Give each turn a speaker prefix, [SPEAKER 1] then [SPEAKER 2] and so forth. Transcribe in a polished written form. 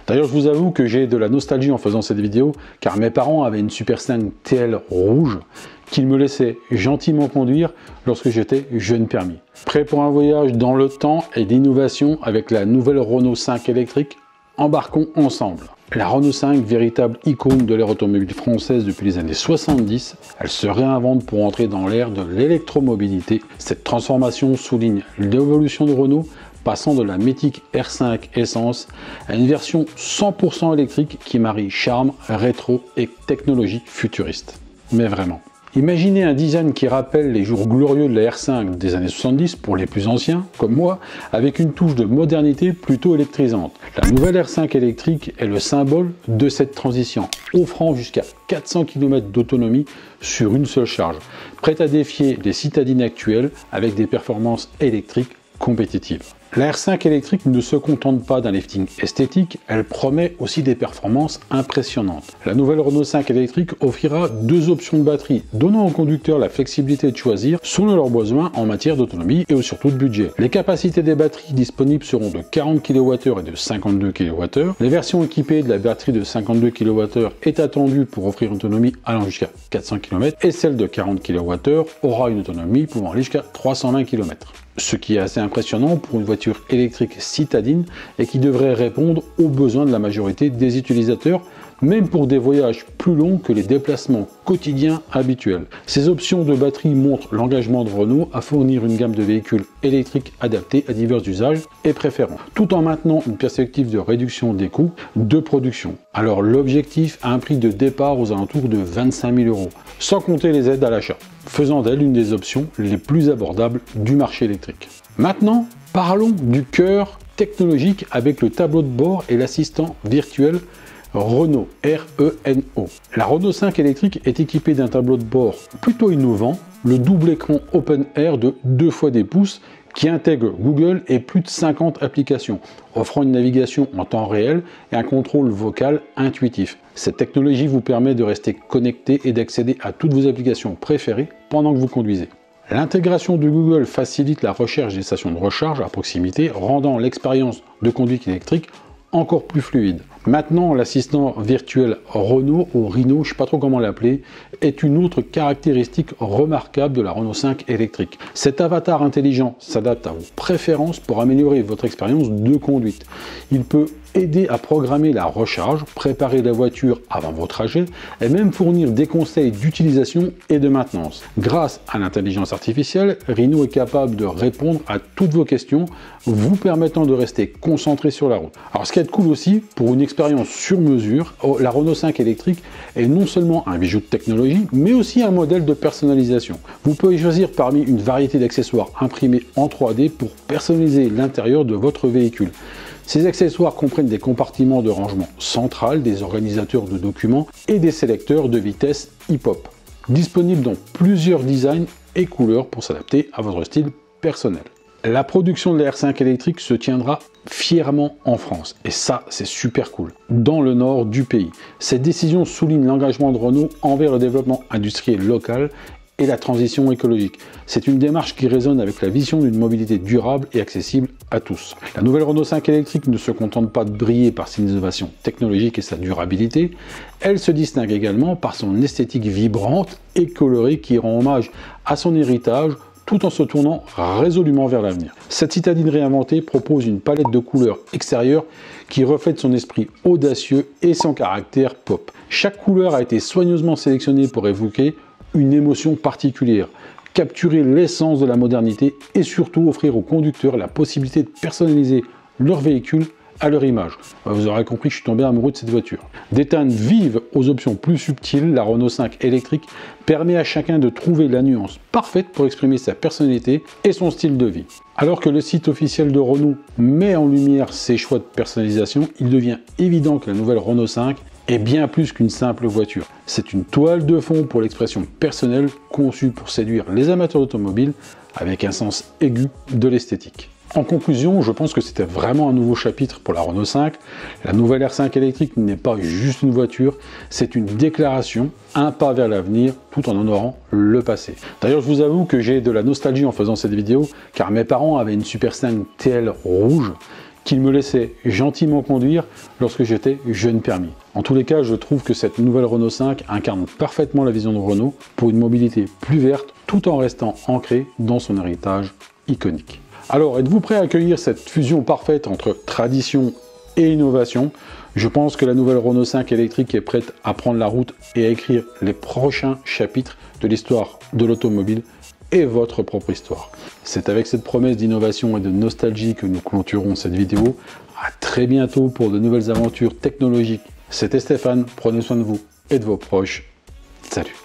[SPEAKER 1] D'ailleurs, je vous avoue que j'ai de la nostalgie en faisant cette vidéo, car mes parents avaient une Super 5 TL rouge qu'ils me laissaient gentiment conduire lorsque j'étais jeune permis. Prêt pour un voyage dans le temps et l'innovation avec la nouvelle Renault 5 électrique? Embarquons ensemble. La Renault 5, véritable icône de l'ère automobile française depuis les années 70, elle se réinvente pour entrer dans l'ère de l'électromobilité. Cette transformation souligne l'évolution de Renault, passant de la mythique R5 Essence à une version 100% électrique qui marie charme, rétro et technologie futuriste. Mais vraiment. Imaginez un design qui rappelle les jours glorieux de la R5 des années 70 pour les plus anciens, comme moi, avec une touche de modernité plutôt électrisante. La nouvelle R5 électrique est le symbole de cette transition, offrant jusqu'à 400 km d'autonomie sur une seule charge, prête à défier les citadines actuelles avec des performances électriques compétitives. La R5 électrique ne se contente pas d'un lifting esthétique, elle promet aussi des performances impressionnantes. La nouvelle Renault 5 électrique offrira deux options de batterie, donnant aux conducteurs la flexibilité de choisir selon leurs besoins en matière d'autonomie et surtout de budget. Les capacités des batteries disponibles seront de 40 kWh et de 52 kWh. Les versions équipées de la batterie de 52 kWh est attendue pour offrir une autonomie allant jusqu'à 400 km et celle de 40 kWh aura une autonomie pouvant aller jusqu'à 320 km. Ce qui est assez impressionnant pour une voiture électrique citadine et qui devrait répondre aux besoins de la majorité des utilisateurs, même pour des voyages plus longs que les déplacements quotidiens habituels. Ces options de batterie montrent l'engagement de Renault à fournir une gamme de véhicules électriques adaptés à divers usages et préférences, tout en maintenant une perspective de réduction des coûts de production. Alors l'objectif a un prix de départ aux alentours de 25 000 €, sans compter les aides à l'achat, faisant d'elle une des options les plus abordables du marché électrique. Maintenant, parlons du cœur technologique avec le tableau de bord et l'assistant virtuel Renault, R-E-N-O. La Renault 5 électrique est équipée d'un tableau de bord plutôt innovant, le double écran Open Air de 2 fois des pouces qui intègre Google et plus de 50 applications, offrant une navigation en temps réel et un contrôle vocal intuitif. Cette technologie vous permet de rester connecté et d'accéder à toutes vos applications préférées pendant que vous conduisez. L'intégration de Google facilite la recherche des stations de recharge à proximité, rendant l'expérience de conduite électrique encore plus fluide. Maintenant, l'assistant virtuel Renault, ou Rhino, je ne sais pas trop comment l'appeler, est une autre caractéristique remarquable de la Renault 5 électrique. Cet avatar intelligent s'adapte à vos préférences pour améliorer votre expérience de conduite. Il peut aider à programmer la recharge, préparer la voiture avant vos trajets et même fournir des conseils d'utilisation et de maintenance. Grâce à l'intelligence artificielle, Rhino est capable de répondre à toutes vos questions, vous permettant de rester concentré sur la route. Alors ce qui est cool aussi, pour une expérience sur mesure, la Renault 5 électrique est non seulement un bijou de technologie, mais aussi un modèle de personnalisation. Vous pouvez choisir parmi une variété d'accessoires imprimés en 3D pour personnaliser l'intérieur de votre véhicule. Ces accessoires comprennent des compartiments de rangement central, des organisateurs de documents et des sélecteurs de vitesse hip-hop, disponibles dans plusieurs designs et couleurs pour s'adapter à votre style personnel. La production de la R5 électrique se tiendra fièrement en France, et ça c'est super cool, dans le nord du pays. Cette décision souligne l'engagement de Renault envers le développement industriel local et la transition écologique. C'est une démarche qui résonne avec la vision d'une mobilité durable et accessible à tous. La nouvelle Renault 5 électrique ne se contente pas de briller par ses innovations technologiques et sa durabilité, elle se distingue également par son esthétique vibrante et colorée qui rend hommage à son héritage tout en se tournant résolument vers l'avenir. Cette citadine réinventée propose une palette de couleurs extérieures qui reflète son esprit audacieux et son caractère pop. Chaque couleur a été soigneusement sélectionnée pour évoquer une émotion particulière, capturer l'essence de la modernité et surtout offrir aux conducteurs la possibilité de personnaliser leur véhicule à leur image. Vous aurez compris que je suis tombé amoureux de cette voiture. Des teintes vives aux options plus subtiles, la Renault 5 électrique permet à chacun de trouver la nuance parfaite pour exprimer sa personnalité et son style de vie. Alors que le site officiel de Renault met en lumière ses choix de personnalisation, il devient évident que la nouvelle Renault 5 est bien plus qu'une simple voiture. C'est une toile de fond pour l'expression personnelle conçue pour séduire les amateurs d'automobile avec un sens aigu de l'esthétique. En conclusion, je pense que c'était vraiment un nouveau chapitre pour la Renault 5. La nouvelle R5 électrique n'est pas juste une voiture, c'est une déclaration, un pas vers l'avenir, tout en honorant le passé. D'ailleurs, je vous avoue que j'ai de la nostalgie en faisant cette vidéo, car mes parents avaient une Super 5 TL rouge qu'il me laissait gentiment conduire lorsque j'étais jeune permis. En tous les cas, je trouve que cette nouvelle Renault 5 incarne parfaitement la vision de Renault pour une mobilité plus verte tout en restant ancrée dans son héritage iconique. Alors, êtes-vous prêt à accueillir cette fusion parfaite entre tradition et innovation? Je pense que la nouvelle Renault 5 électrique est prête à prendre la route et à écrire les prochains chapitres de l'histoire de l'automobile et votre propre histoire. C'est avec cette promesse d'innovation et de nostalgie que nous clôturons cette vidéo. À très bientôt pour de nouvelles aventures technologiques. C'était Stéphane, prenez soin de vous et de vos proches. Salut!